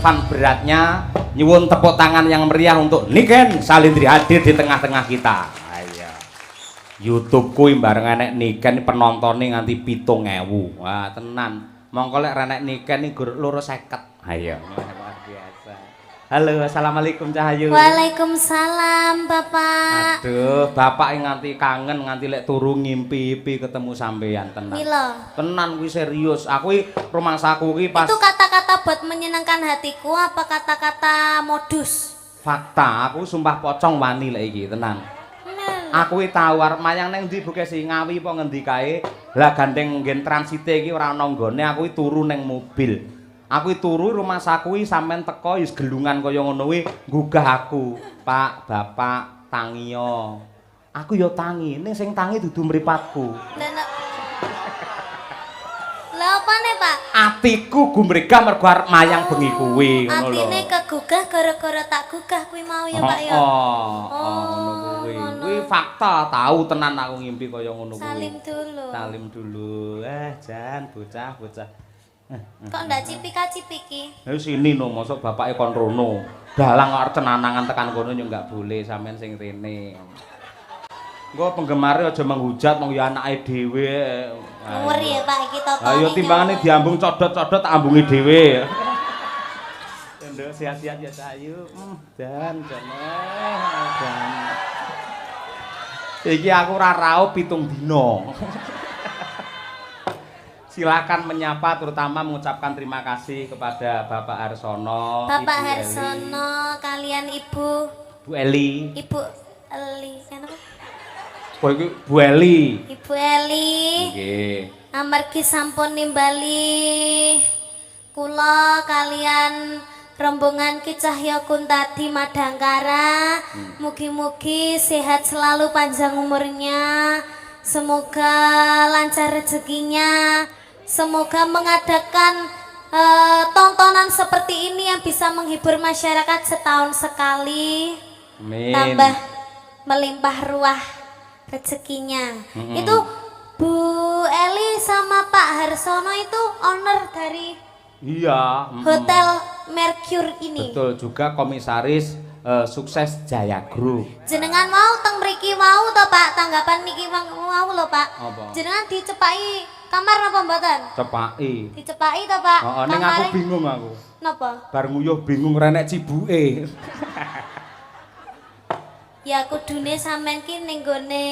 Irfan beratnya. Nyuwun tepuk tangan yang meriah untuk Niken Salindri hadir di tengah-tengah kita. Ayo. YouTube kuwi bareng enek Niken penontonnya nganti 7.000. Wah, tenan. Mongko lek renek Niken iki gur 250. Ayo. Luar biasa. Halo, assalamualaikum Cahayu. Waalaikumsalam, Bapak. Aduh, Bapak nganti kangen nganti lek turu ngimpi-impi ketemu sampean tenan. Mila. Tenan kuwi serius. Aku iki rumangsaku iki pas Itu kata-kata buat menyenangkan hatiku apa kata-kata modus? fakta, aku sumpah pocong wani lek iki tenan. Aku iki tau arep mayang ning ndi buke sih Ngawi apa ngendi kae. Lah gandeng nggen transite iki ora ana nggone, aku iki turu ning mobil. Aku iki turu rumah saku iki sampean teko wis gelungan kaya ngono kuwi nggugah aku. Pak, Bapak, tangiyo. Aku ya tangi, ning sing tangi dudu mripatku. Lah opane, Pak? Atiku gumregah mergo arep mayang bengi kuwi ngono lho. Atine kegugah gara-gara tak gugah kuwi mau ya, Pak ya. Ngono kuwi. Kuwi fakta, tahu tenan aku ngimpi kaya ngono kuwi. Salim dulu. Salim dulu. Jan bocah-bocah. Kok ndak cipika-cipiki? Ayo sini no, mosok bapake kon rono. Dalang kok arep cenanangan tekan kono yo enggak boleh sampean sing rene. Engko penggemare aja menghujat mong ya anake dhewe. Ngeri ya, Pak, iki totone. Ayo timbangane diambung codot-codot tak ambungi dhewe. Nduk sehat-sehat ya Cahayu. Dan. Iki aku ora raup 7 dina. Silakan menyapa terutama mengucapkan terima kasih kepada Bapak Harsono, Bapak Ibu Harsono kalian Ibu Bu Eli. Ibu Eli, kenapa? Oh iki Bu Eli. Ibu Eli. Nggih. Amargi sampun nimbali kula kalian rombongan Ki Cahya Kuntadi Madangkara. Mugi-mugi sehat selalu panjang umurnya. Semoga lancar rezekinya. Semoga mengadakan tontonan seperti ini yang bisa menghibur masyarakat setahun sekali. Amin. Tambah melimpah ruah rezekinya. Itu Bu Eli sama Pak Harsono itu owner dari Hotel Mercure ini. Betul juga komisaris Sukses Jaya Group. Jenengan mau teng mriki mau to Pak, tanggapan niki mau lho Pak. Apa? Jenengan dicepaki kamar napa mboten? Cepaki. Dicepaki to Pak. Heeh, ning aku bingung aku. Napa? Bar nguyuh bingung renek cibuke. Ya kudune sampean ki ning gone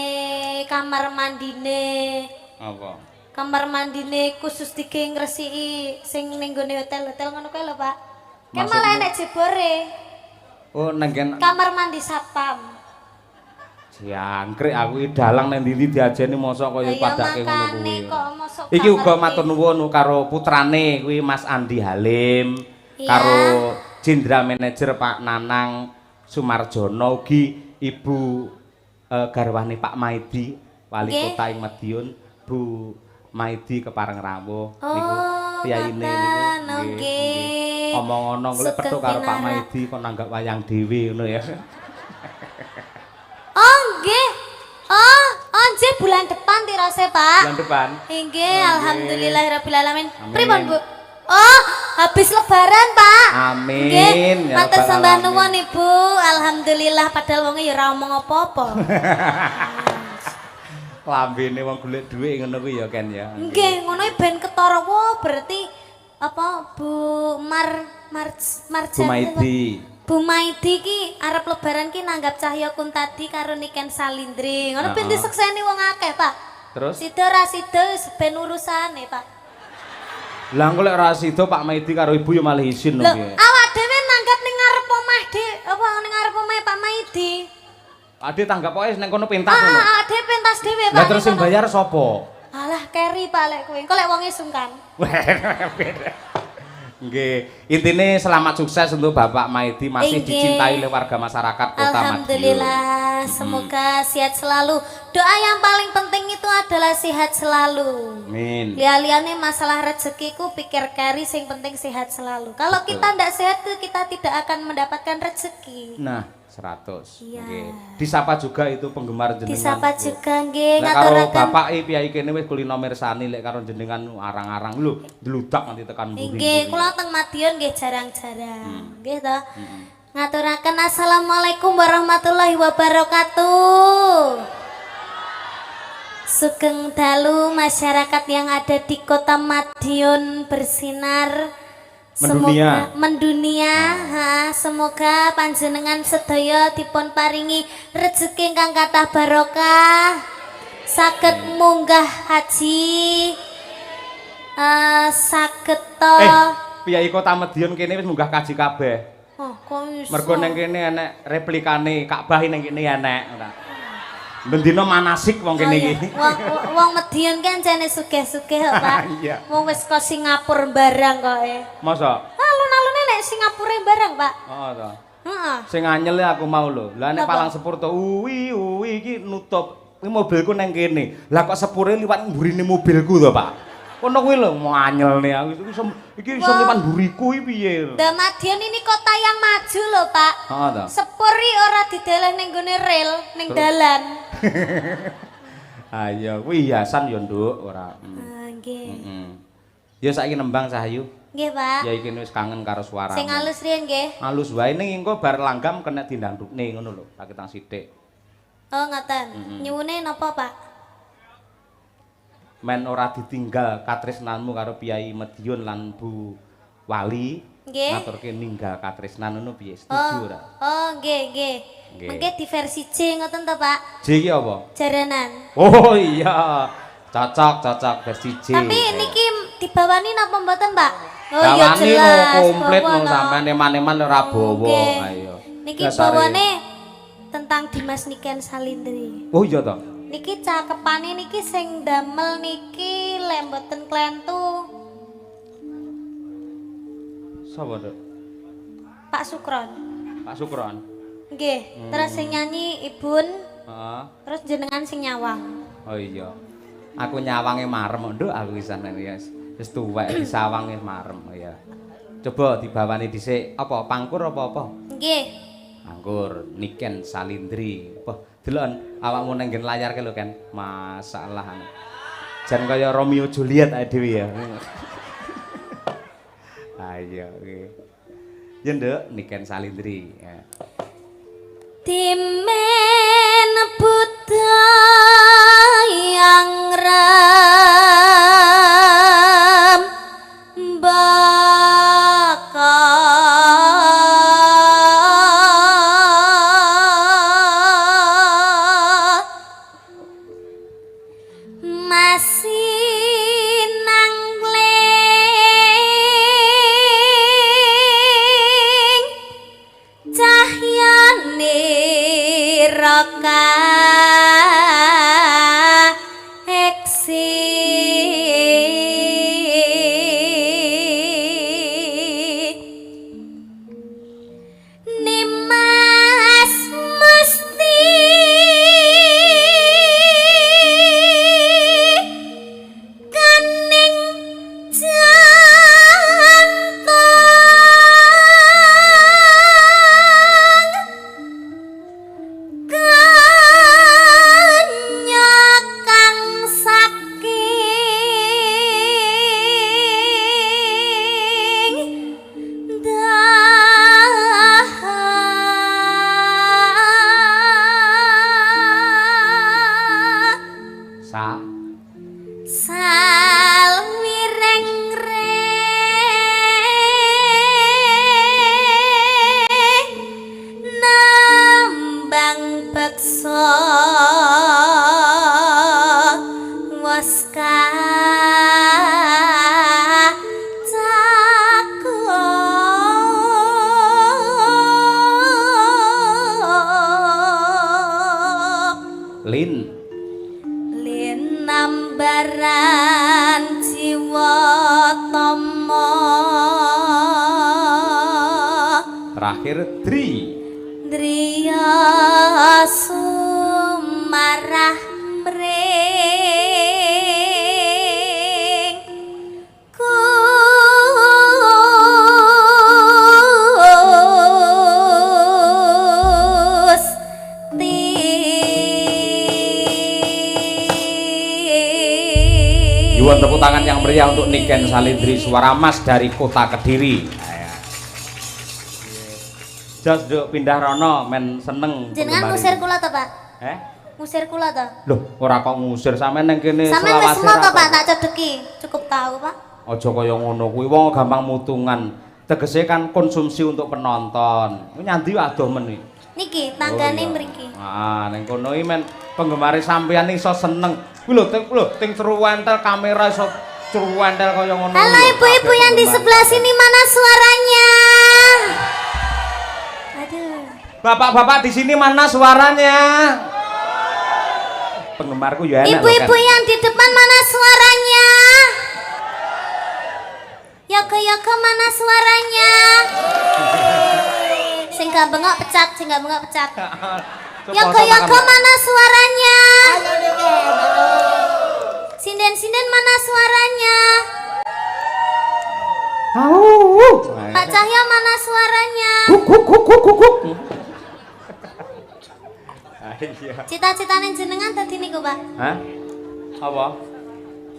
kamar mandine. Apa? Kamar mandine khusus dige ngresiki sing ning gone hotel-hotel ngono kae lho Pak. Kan malah enek jebore. Oh, nenggen Kamar mandi satpam. jangkrik aku iki dalang nang ndi diajeni mosok kaya padake ngono kuwi. Kok Iki uga matur nuwun karo putrane kuwi Mas Andi Halim, karo Jenderal Manajer Pak Nanang Sumarjono ugi Ibu garwane Pak Maidi, Wali Kota ing Madiun, Bu Maidi Kepareng Rawuh niku piyayine niku. Nggih. Omong ono golek petuk karo Pak Maidi kok nanggap wayang dhewe ngono ya. Oh nggih. Oh, nggih bulan depan tirose, Pak. Bulan depan. Nggih, alhamdulillahirabbil alamin. Pripun, Bu? Oh, habis lebaran, Pak. Amin. Nggih, matur sembah nuwun Ibu. Alhamdulillah padahal wonge ya ora omong apa-apa. Lambene wong golek dhuwit ngono kuwi ya Ken ya. Nggih, ngono ben ketara wo berarti apa Bu Marjana Bu Maidi. Bu Maidi ki arep lebaran ki nanggap Cahya Kuntadi karo Niken Salindri. Ngono ben disekseni wong akeh, Pak. Terus? Sida ra sida ben urusane, Pak. Lah engko lek ra sida Pak Maidi karo Ibu ya malah izin lho Lho, piye. awak dhewe nanggap ning ngarep omah apa ning ngarep omah Pak Maidi. Ade tanggap pokoke ning kono pentas ngono. Awak dhewe pentas dhewe, Pak. Lah terus sing bayar sapa? Alah, keri Pak lek kowe. Engko lek wonge sungkan. Nggih, intine selamat sukses untuk Bapak Maidi masih dicintai oleh warga masyarakat Kota Madiun. Alhamdulillah, semoga sehat selalu. Doa yang paling penting itu adalah sehat selalu. Amin. Liane masalah rezekiku pikir kari sing penting sehat selalu. Kalau kita ndak sehat tuh kita tidak akan mendapatkan rezeki. Nah, 100. Iya. Nggih. Disapa juga itu penggemar jenengan. Disapa juga nggih Lek karo ngaturaken. bapak piyai kene wis kulino mirsani lek karo jenengan arang-arang lho dludak nanti tekan mburi. Nggih, kula teng Madiun nggih jarang-jarang. Nggih to. Ngaturaken assalamualaikum warahmatullahi wabarakatuh. Sugeng dalu masyarakat yang ada di Kota Madiun bersinar. Mendunia. Semoga mendunia, semoga panjenengan sedaya dipun paringi rezeki ingkang kathah barokah. Saged munggah haji. Saged to. Piyai Kota Madiun kene wis munggah kaji kabeh. Oh, kok iso? Mergo ning kene enek replikane Ka'bah ning kene enek. Bendina manasik wong kene iki. Wong Madiun kan jane sugih-sugih kok, Pak. Iya. Wong wis ke Singapura barang kok Masa? Alun-alune nek Singapura barang, Pak. Oh to. Heeh. Sing anyel aku mau lho. Lah nek Apa? palang sepur to uwi iki nutup. Iki mobilku nang kene. Lah kok sepure liwat mburine mobilku to, Pak. Kono kuwi lho mau anyel nih aku iki iso liwat mburiku iki piye. Da Madiun ini kota yang maju lho, Pak. Heeh to. Sepuri ora dideleh ning gone rel, ning dalan. Ayo, kuwi hiasan ya, Nduk, ora. Nggih. Heeh. Ya saiki nembang Cahayu. Nggih, Pak. Ya iki wis kangen karo suaramu. Sing halus riyen nggih. Halus wae ning engko bar langgam kena dindangdukne ngono lho, tak ketang sithik. Oh, ngoten. Nyuwune napa, Pak? Men ora ditinggal katresnanmu karo Piyai Madiun lan Bu Wali. Nggih. Ngaturke ninggal katresnan ngono piye? Setuju ora? Oh, nggih, nggih. Nggih. Mengke di versi C ngoten to, Pak? J iki apa? Jaranan. Oh iya. Cocok versi J. Tapi niki dibawani napa mboten, Pak? Oh Bawani iya lho jelas. komplit bawa wong no. sampean eman-eman ora bawa. Nggih. Ayo. Niki Dasare. bawane tentang Dimas Niken Salindri. Oh iya to. Niki cakepane niki sing damel niki lek mboten klentu Sapa, Dok? Pak Sukron. Pak Sukron. Nggih, terus sing nyanyi Ibun, Heeh. terus jenengan sing nyawang. Oh iya. Aku nyawange marem, Nduk, aku wisan ya. Wis tuwek disawange marem ya. Coba dibawani dhisik apa pangkur apa? Nggih. Anggur Niken Salindri. Wah, delok awakmu nang nggen layar ke lho kan. Masalah. Jan kaya Romeo Juliet ae dhewe ya. Ayo nggih. Ya Nduk, Niken Salindri. Ya. Timen Buddha yang ram bakal masih nangling cahyane raka eksi nimas mesti kaning jantong kanyakang saking dahar Sa salwireng-reng nambang beksa waska cakep Lin. linambaran jiwa tama Terakhir Dri. driya sumarah mring Mohon tepuk tangan yang meriah untuk Niken Salindri suara emas dari kota Kediri. Jos nduk pindah rono men seneng. Jenengan ngusir kula to, Pak? Ngusir kula to? Loh, ora kok ngusir sampean ning kene selawase. Sampeyan wis semua to, Pak, tak cedeki. Cukup tahu, Pak. Aja kaya ngono kuwi wong gampang mutungan. Tegese kan konsumsi untuk penonton. Kuwi nyandi adoh men iki. Niki tanggane mriki. Ah, ning kono iki men penggemar sampean iso seneng. Kuwi lho, ting ceruwentel kamera iso ceruwentel kaya ngono. Halo ibu-ibu yang di sebelah sini, mana suaranya? Aduh. Bapak-bapak di sini mana suaranya? Penggemarku ya enak. Ibu-ibu yang di depan mana suaranya? Yoko mana suaranya? Sing gak bengok pecat, sing gak bengok pecat. Yoko mana suaranya? Sinden mana suaranya? Pak Cahya mana suaranya? Cita-citane jenengan dadi niku, Pak? Hah? Apa?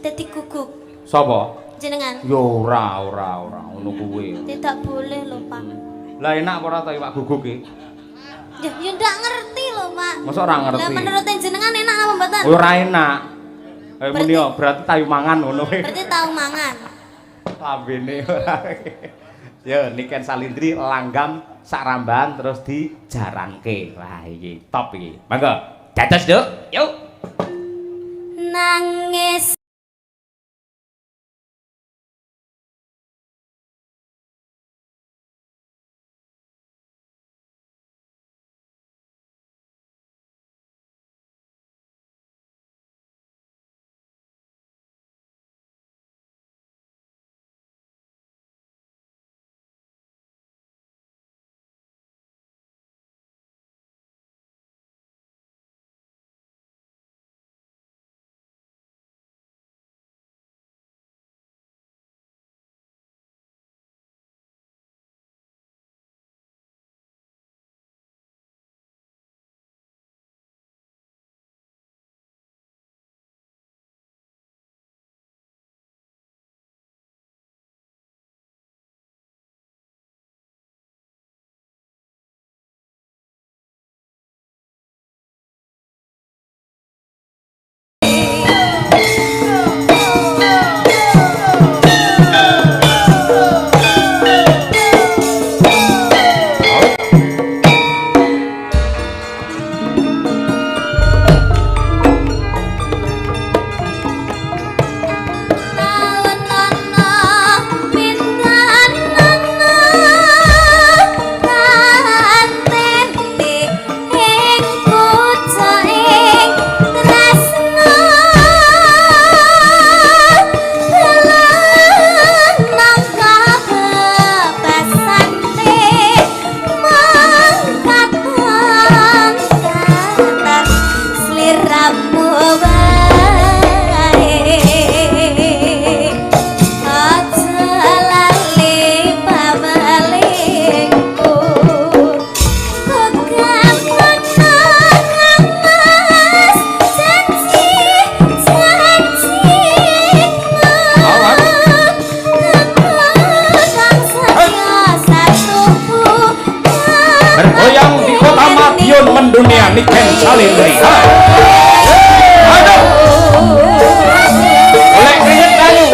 Dadi guguk. Sapa? Jenengan. Yo ora ngono kuwi. Tidak boleh lho, Pak. Lah enak apa ora ta iwak guguk iki? Ya ndak ngerti lho, Pak. Masa ora ngerti? Lah menurut jenengan enak apa mboten? Ora enak. Muni yo berarti tayu mangan ngono kuwi. Berarti tahu mangan. Lambene ora. Yo Niken Salindri langgam sak rambahan terus dijarangke. Wah iki top iki. Monggo. Dados, Duk. Yuk. Nangis mendunia Niken Salindri. Aduh. Oleh keringet kayu.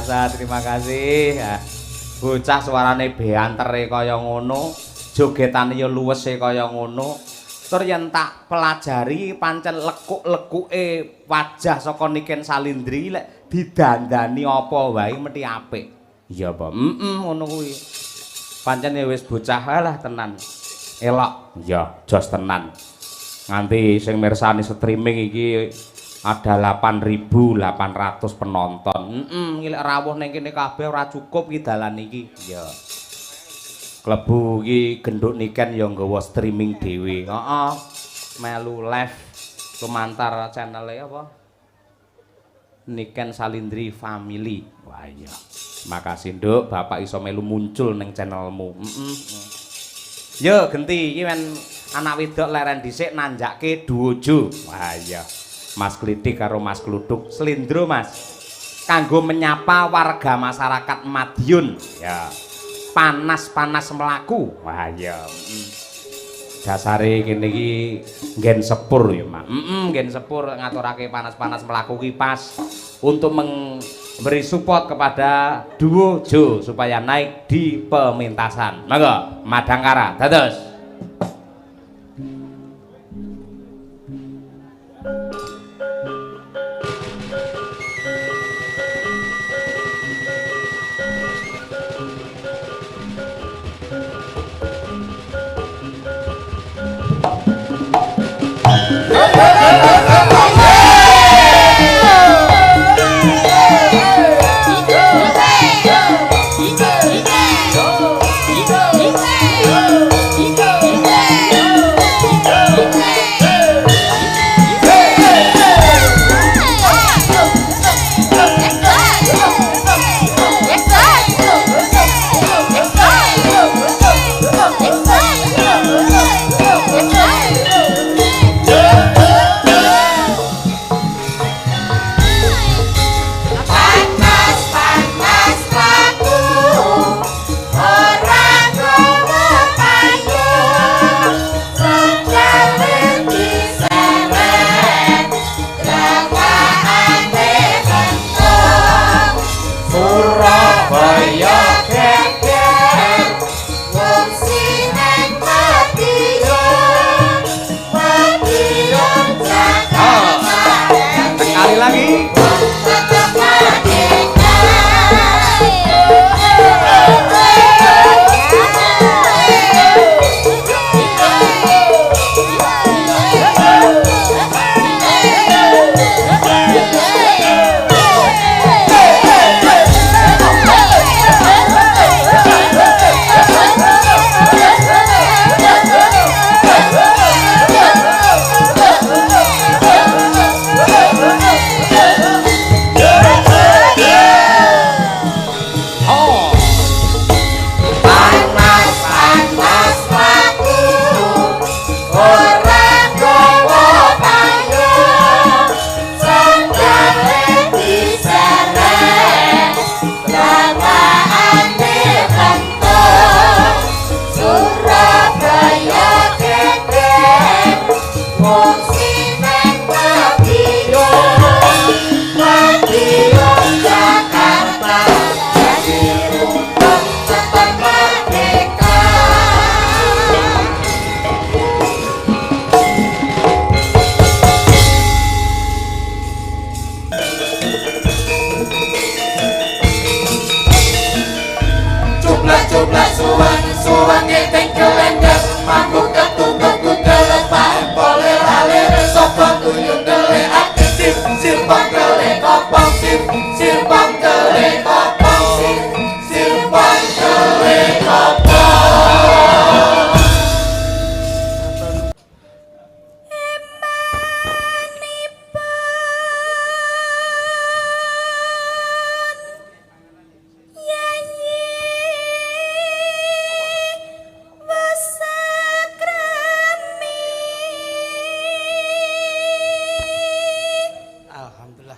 biasa, terima kasih. Ya. Bocah suarane beantere kaya ngono, jogetane ya luwese kaya ngono. Tur yen tak pelajari pancen lekuk-lekuke wajah saka Niken Salindri lek didandani apa wae mesti apik. Iya apa? Ngono kuwi. Pancen ya wis bocah lah tenan. Elok. Iya, jos tenan. Nganti sing mirsani streaming iki ada 8.800 penonton. Iki lek rawuh ning kene kabeh ora cukup iki dalan iki. Ya. Klebu iki genduk Niken ya nggawa streaming dhewe. Heeh. Melu live lumantar channel apa? Niken Salindri Family. Wah iya. Makasih Nduk, Bapak iso melu muncul ning channelmu. Yo genti iki men anak wedok leren dhisik nanjake duojo. Wah iya. Mas Klitik karo Mas Kluduk Slindro Mas. Kanggo menyapa warga masyarakat Madiun. Ya. Panas-panas melaku. Wah iya. Dasare kene iki nggen sepur ya, Mak. Nggen sepur ngaturake panas-panas melaku ki pas untuk memberi support kepada duo Jo supaya naik di pementasan. Monggo, Madangkara. Dados.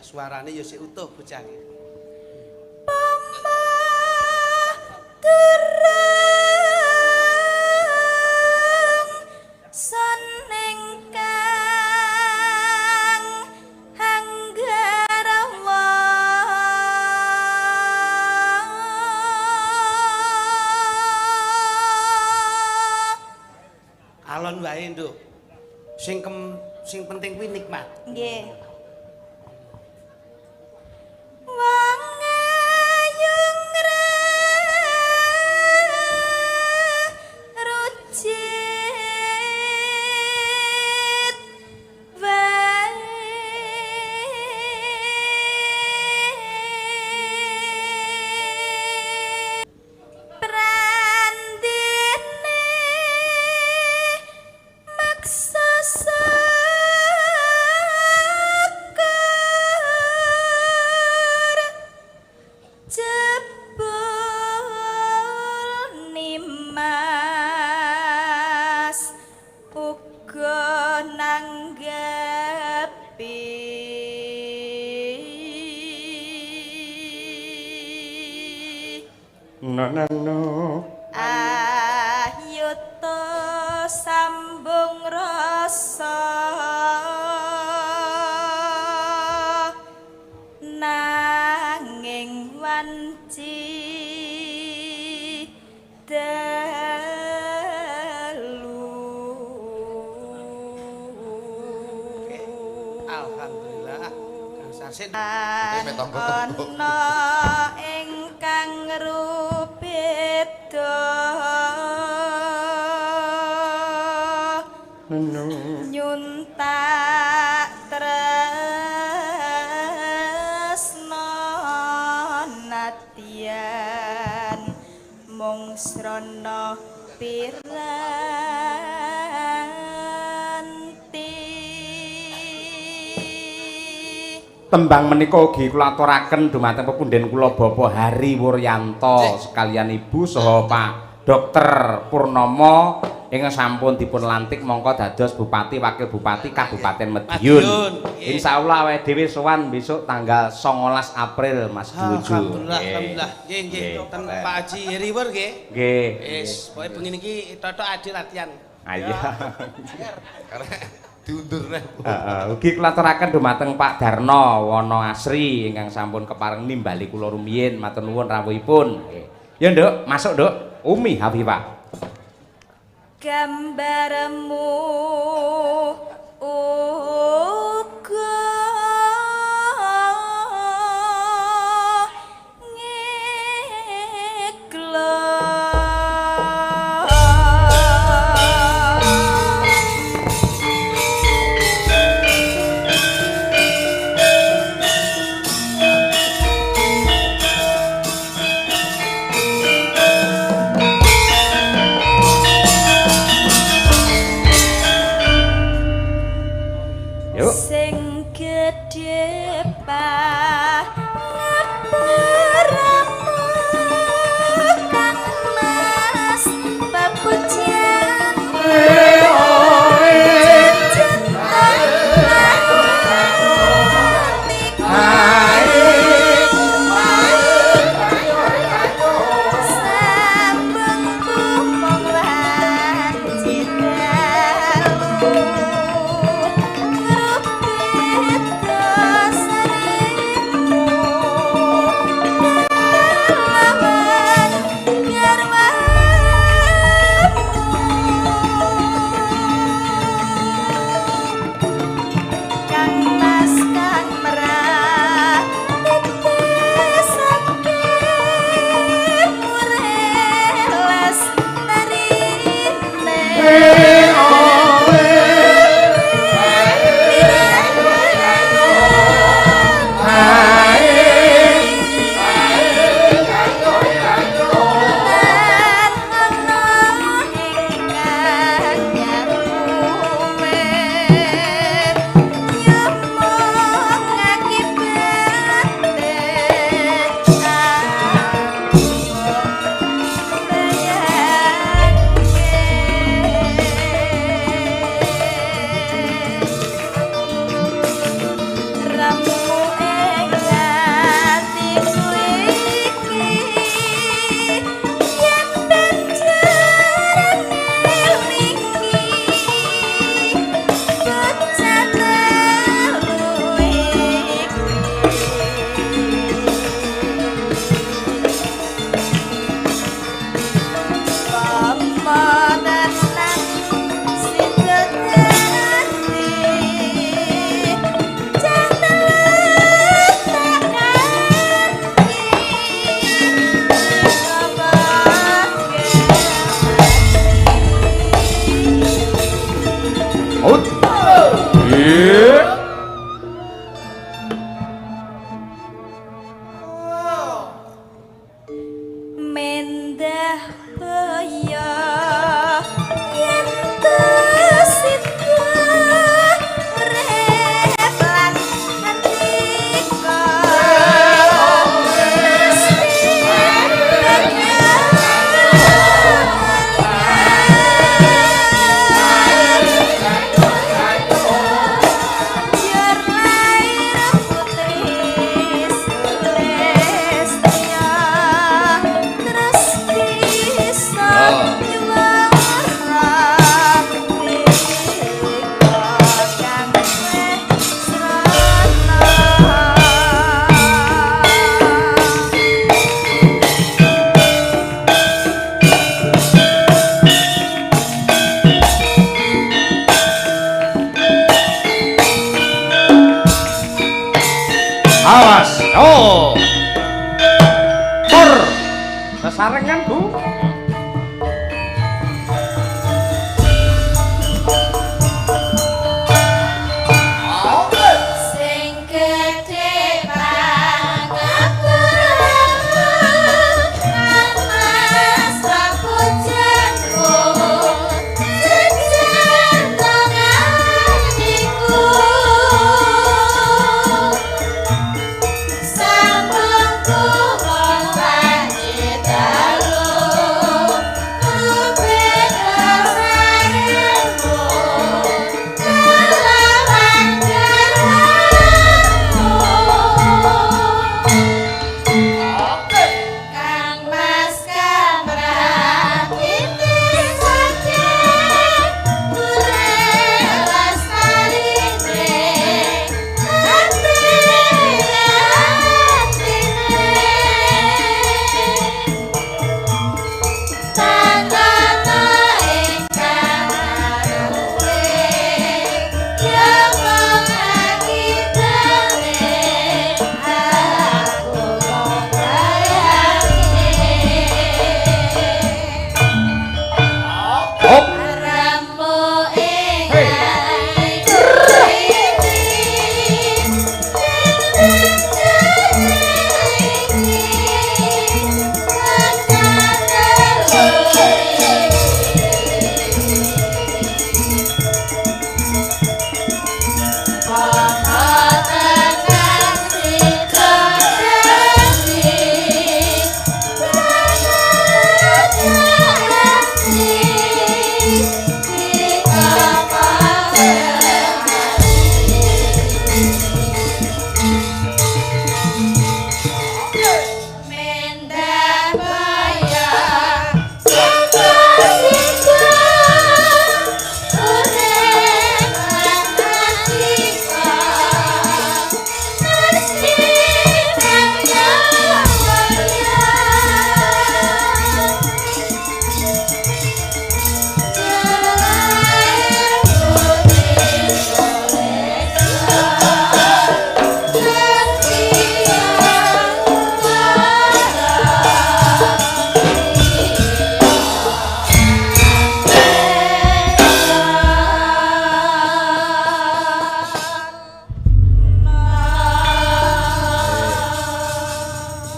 Suarane ya sik utuh bocah iki. alon wae, Nduk. Sing penting kuwi nikmat. Nggih. Wong ayung rucit wae prandene maksa sakar jebul nimas uga nanggepi no ayo to sambung rasa nanging wanci Alhamdulillah. Kang Sasin. ana ingkang rubeda nyuntak tresna nadyan mung srana piranti. Tembang menika ugi kula aturaken dumateng pepundhen kula Bapak Hari Wuryanto sekalian Ibu saha Pak Dokter Purnomo ingkang sampun dipun lantik mongko dados Bupati Wakil Bupati Kabupaten Madiun. Insyaallah awake dhewe sowan besok tanggal 19 April Mas Duju. Alhamdulillah. Nggih, nggih. Ten Pak Haji Heriwer nggih. Nggih. Wis, pokoke bengi iki totok ade latihan. Iya. Karena diundur neh. Ugi kula aturaken dumateng Pak Darno Wono Asri ingkang sampun kepareng nimbali kula rumiyin matur nuwun rawuhipun. Ya Nduk, masuk Nduk. Umi Hafifah. Gambarmu uga Yuk. sesarengan, Bu.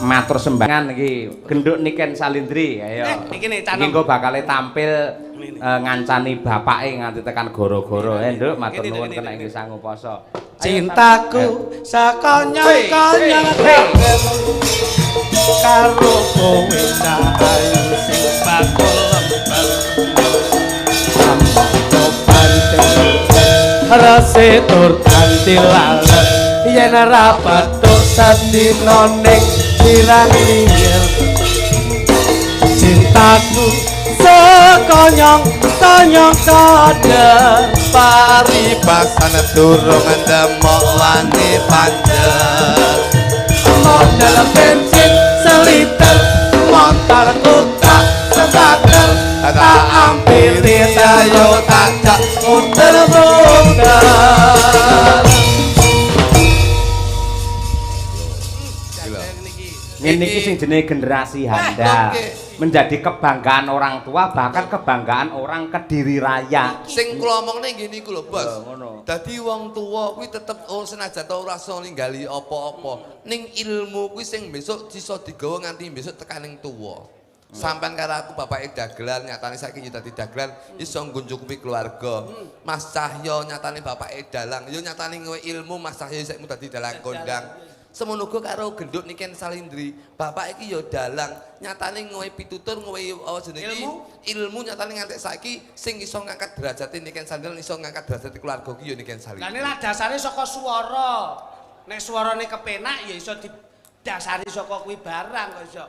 Matur sembangan iki genduk Niken Salindri ayo. Iki nih Iki engko bakale tampil ngancani bapake nganti tekan goro-goro. Nduk matur nuwun kena ing sangu poso. Cintaku sakonyong-konyong karo kowe ayu sing bakul lempeng. Rase tur kanthi lalet yen ora patuk sadina ning sirah liyer. Cintaku sekonyong-konyong kode paribasan durung ndemok wani panjer. Modal bensin seliter motorku tak sebater tak ampiri ayo tak muter-muter. Ini sing jenenge generasi handal. Menjadi kebanggaan orang tua, bahkan kebanggaan orang Kediri Raya. Sing kula omongne ngene iku lho, Bos. Ngono. Dadi wong tuwa kuwi tetep senajan ora iso ninggali apa-apa. Ning ilmu kuwi sing besok iso digawa nganti besok tekaning tuwa. Sampeyan karo aku bapake dagelan, nyatane saiki yo dadi dagelan iso nguncukupi keluarga. Mas Cahyo nyatane bapake dalang, yo nyatane kowe ilmu Mas Cahyo saiki dadi dalang kondang. Semono uga karo genduk Niken Salindri, bapak iki ya dalang, nyatane ngowe pitutur, ngowe jenenge ilmu nyatane nganti saiki sing iso ngangkat derajate Niken Salindri, iso ngangkat derajate keluarga iki ya Niken Salindri. Lah nek dasare saka swara. Nek swarane kepenak ya iso didasari saka kuwi barang kok iso.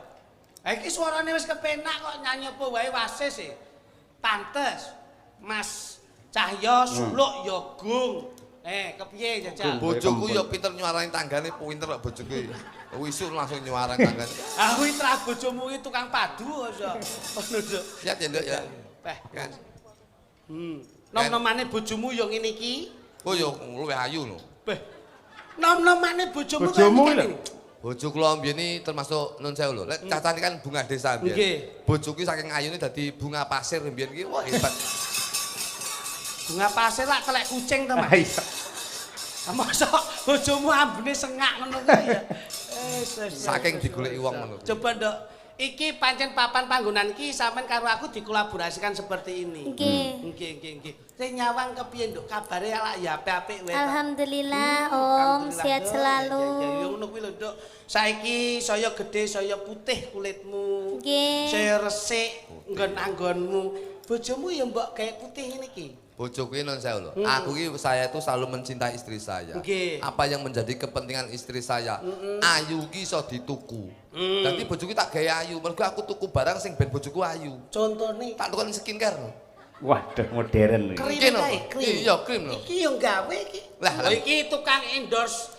Ha iki swarane wis kepenak kok nyanyi apa wae wasis e. Pantes. Mas Cahyo suluk ya gung. Kepiye jajal? Bojoku ya pinter nyuarani tanggane, pinter kok bojoku. Wisuk langsung nyuarani tanggane. Ah kuwi tra bojomu iki tukang padu kok iso. Ngono, Nduk. Siap ya, Nduk ya. Kan. Nom-nomane bojomu ya ngene iki. Oh ya luwih ayu lho. Beh. Nom-nomane bojomu Bojomu lho. Bojo kula mbiyen iki termasuk nun sewu lho. Lek cacane kan bunga desa mbiyen. Nggih. Bojo ki saking ayune dadi bunga pasir mbiyen ki wah hebat. Bunga pasir lak kelek kucing to, Mas. Iya. Masa bojomu ambune sengak ngono kuwi ya. Saking digoleki wong ngono. Coba nduk, iki pancen papan panggonan iki sampean karo aku dikolaborasikan seperti ini. Nggih. Sing nyawang kepiye nduk kabare lak ya apik-apik wae. Alhamdulillah Om, sehat selalu. Ya ngono kuwi lho nduk. Saiki saya gedhe, saya putih kulitmu. Nggih. Saya resik nggon-anggonmu. Bojomu ya mbok gawe putih ngene iki. Bojo kuwi nun sewu lho. Aku ki saya itu selalu mencintai istri saya. Nggih. Apa yang menjadi kepentingan istri saya? Ayu ki iso dituku. Dadi bojoku tak gawe ayu. Mergo aku tuku barang sing ben bojoku ayu. Contone Tak tukoni skincare lho. Waduh modern iki. krim Krim lho. kae, krim. Iya, krim lho. Iki yo gawe iki. Lah, Lho iki tukang endorse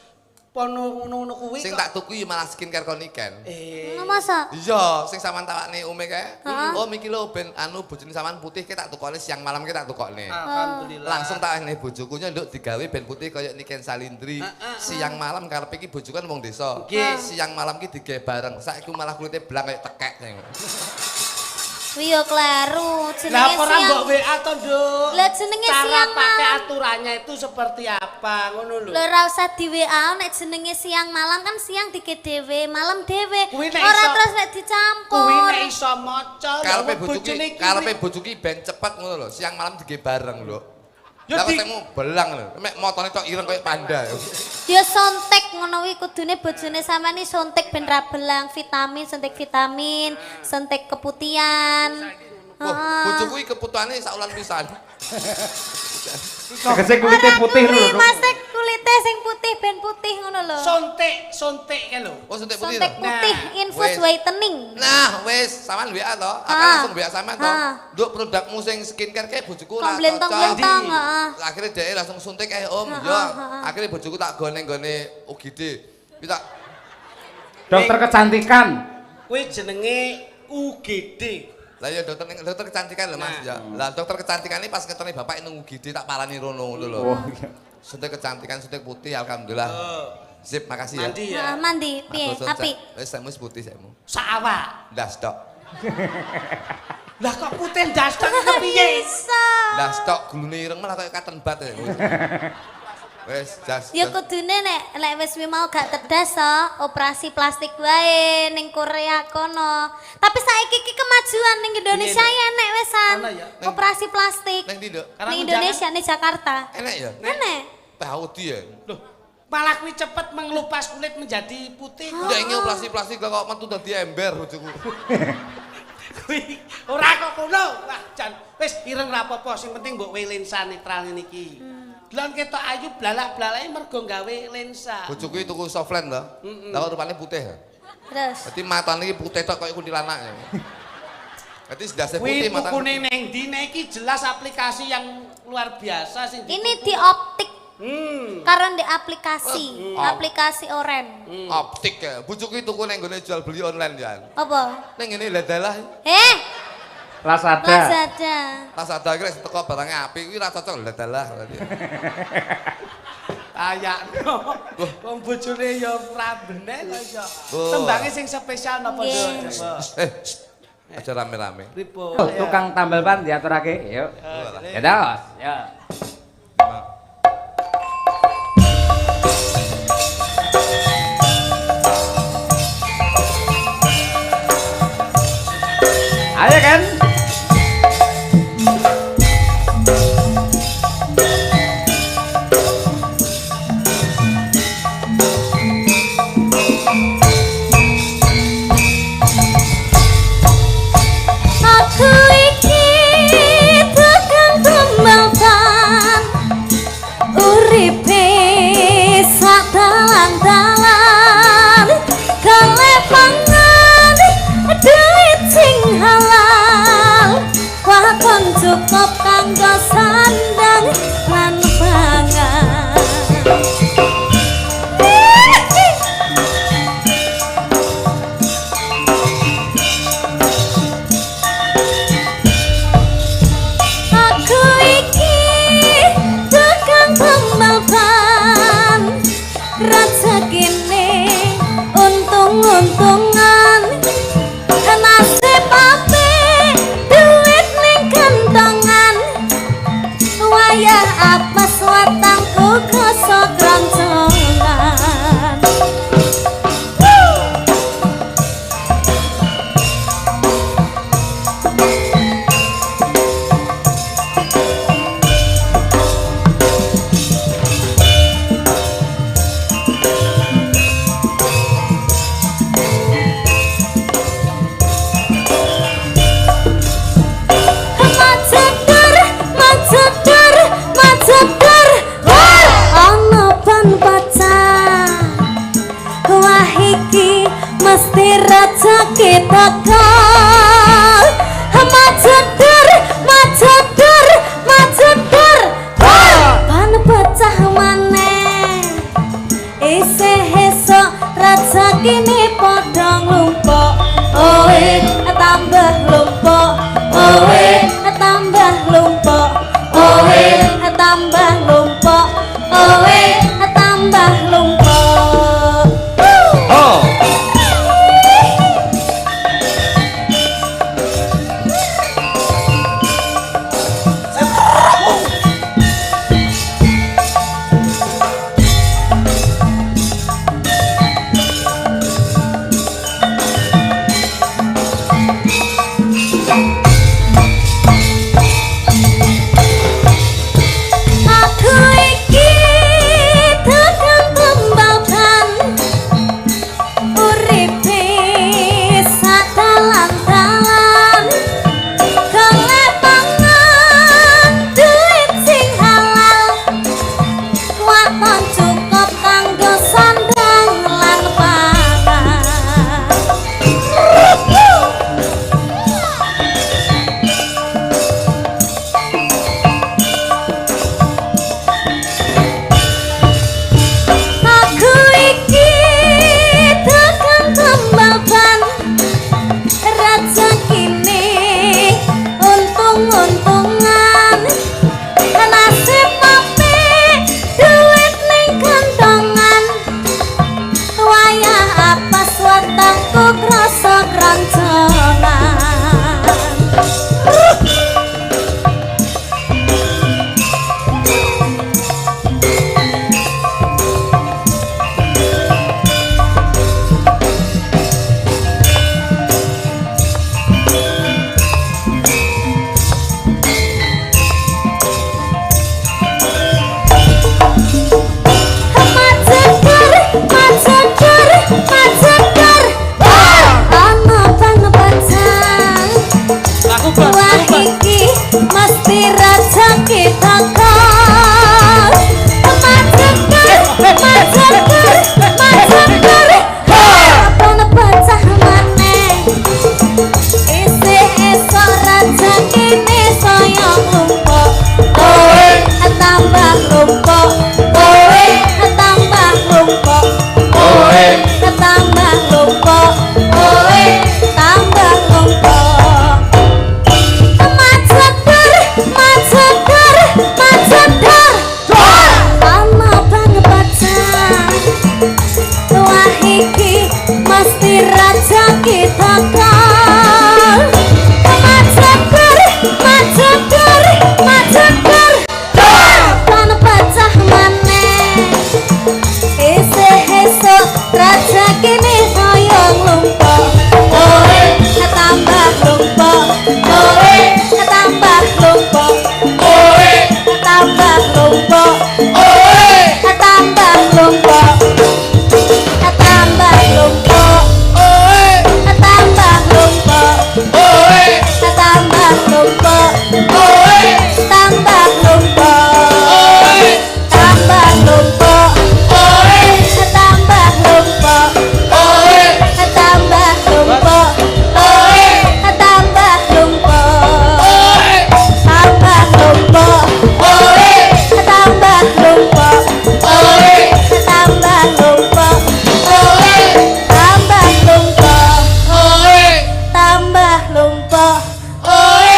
pono ngono kuwi Sing kok. tak tuku malah skincare koniken. Ngono masa? Iya, sing sampean tawakne ume kae. Heeh. Oh, miki lho ben anu bojone sampean putih ki tak tukone siang malam ki tak tukone. Alhamdulillah. Langsung tak ene bojoku nduk digawe ben putih kaya Niken Salindri. Siang malam karepe iki bojo kan wong desa. Nggih. Siang malam ki digawe bareng. Saiki malah kulite blang kaya tekek. Kuwi yo kleru, Lah jenenge ora mbok siang. WA to, Nduk. Lah, jenenge Cara siang pakai malam. aturannya itu seperti apa ngono lho. Lho ora usah di WA nek jenenge siang malam kan siang dike dhewe, malam dhewe. Kuwi nek Ora iso- terus nek dicampur. Kuwi nek iso maca lho, Karepe bojone bojoki, iki karepe kuwi- bojoki ben cepet ngono lho. Siang malam digawe bareng lho. Ya Lah di- ketemu belang lho. Mek motone tok ireng kaya panda. Ya sontek ngono kuwi kudune bojone sampean iki sontek ben ra belang vitamin, suntik vitamin, suntik keputihan. Wah, bojoku iki keputuhane sak ulan pisan. Tegese kulite putih lho. Nuk. Mas kulite sing putih ben putih ngono lho. Sontek kae lho. Oh, suntik putih Sontek to. putih Nah, infus wes. whitening. Nah, wis sampean WA to. Aku Ah. langsung WA sampean to. Ah. Nduk produkmu sing skincare kae bojoku ora Komblentong-blentong, heeh. Akhirnya dia langsung suntik Om. Heeh, Ya, heeh. akhirnya bojoku tak gone-gone UGD. Kita Dokter kecantikan. Kuwi jenenge UGD. lah ya dokter kecantikan lho Mas ya. Lah dokter kecantikan ini pas ketemu bapak nang UGD tak parani rono ngono lho. Oh iya. Suntik kecantikan, suntik putih alhamdulillah. Sip, makasih ya. Mandi ya. Heeh, mandi piye? Aku Apik. Wis semu putih sekmu. Saawak. Ndas tok. Lah kok putih ndas tok kepiye? Bisa. Ndas tok gulune ireng malah kaya katen bat ya. Wis, jas. Ya kudune nek wis mau gak tedas to, operasi plastik wae ning Korea kono. Tapi saiki iki kemajuan ning Indonesia ya enek wesan. Ana ya? Operasi plastik. Neng ndi, Nduk? Karena Ning aku Indonesia ning Jakarta. Enak ya? Enek. Tahu dia. Loh, malah kuwi cepet mengelupas kulit menjadi putih. Udah ini operasi plastik lah kok metu dadi ember bojoku. Kuwi ora kok kono. Wah, jan wis ireng ra apa-apa, sing penting mbok we lensa netral ngene iki. Delon ketok ayu blalak-blalake mergo gawe lensa. Bojoku iki tuku softland lho. Lah kok rupane putih. Terus. Dadi matane iki putih tok kaya kuntilanak. Dadi sedase Kuwi putih matane. tukune ning ndi nek iki jelas aplikasi yang luar biasa sing Ini di optik karena di aplikasi, Oh. aplikasi oren. Optik ya. Bojoku iki tuku ning nggone jual beli online ya. Apa? Ning ngene ladalah. Lazada. Lazada. Pas ada kira teko barangnya apik kuwi ra cocok ladalah berarti. ayakno. Wong bojone ya ora bener kok iso. Oh. Tembange sing spesial napa Nggih. Nduk? Coba. Aja rame-rame. Pripun? Oh, tukang tambal ban diaturake. Yuk. Ya dos. Ya. Ayo kan?